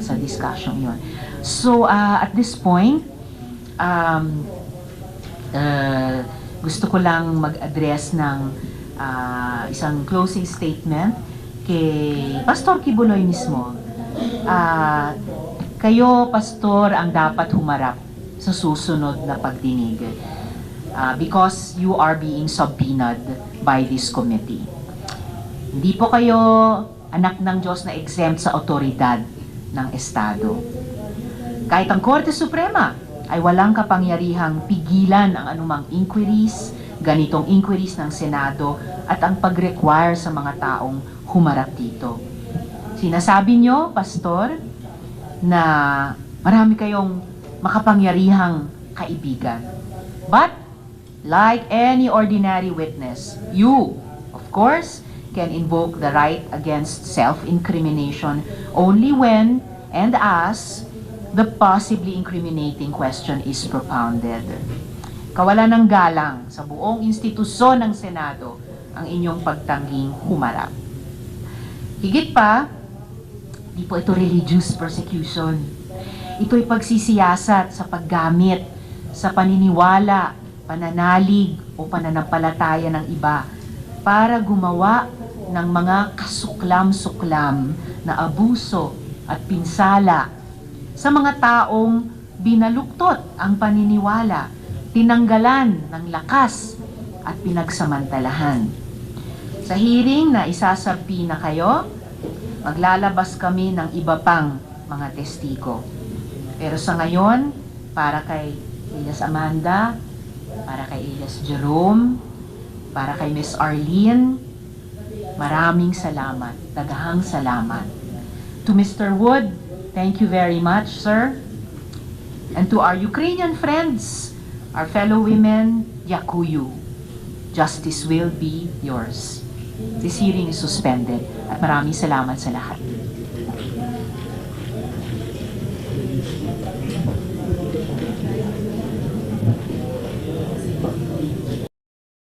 sa discussion yon. So, at this point, gusto ko lang mag-address ng isang closing statement kay Pastor Kibuloy mismo. Kayo, Pastor, ang dapat humarap sa susunod na pagdinig because you are being subpoenaed by this committee. Hindi po kayo anak ng Diyos na exempt sa otoridad ng Estado. Kahit ang Korte Suprema ay walang kapangyarihang pigilan ang anumang inquiries, ganitong inquiries ng Senado at ang pag-require sa mga taong humarap dito. Sinasabi nyo, Pastor, na marami kayong makapangyarihang kaibigan. But, like any ordinary witness, you, of course, can invoke the right against self-incrimination only when and as the possibly incriminating question is propounded. Kawalan ng galang sa buong institusyon ng Senado ang inyong pagtangging humarap. Higit pa, di po ito religious persecution. Ito'y pagsisiyasat sa paggamit, sa paniniwala, pananalig o pananampalataya ng iba para gumawa ng mga kasuklam-suklam na abuso at pinsala sa mga taong binaluktot ang paniniwala, tinanggalan ng lakas at pinagsamantalahan. Sa hearing na isasabi na kayo, maglalabas kami ng iba pang mga testigo. Pero sa ngayon, para kay Elias Amanda, para kay Elias Jerome, para kay Miss Arlene, maraming salamat, daghang salamat. To Mr. Wood, thank you very much, sir. And to our Ukrainian friends, our fellow women, Yakuyu, justice will be yours. This hearing is suspended at maraming salamat sa lahat.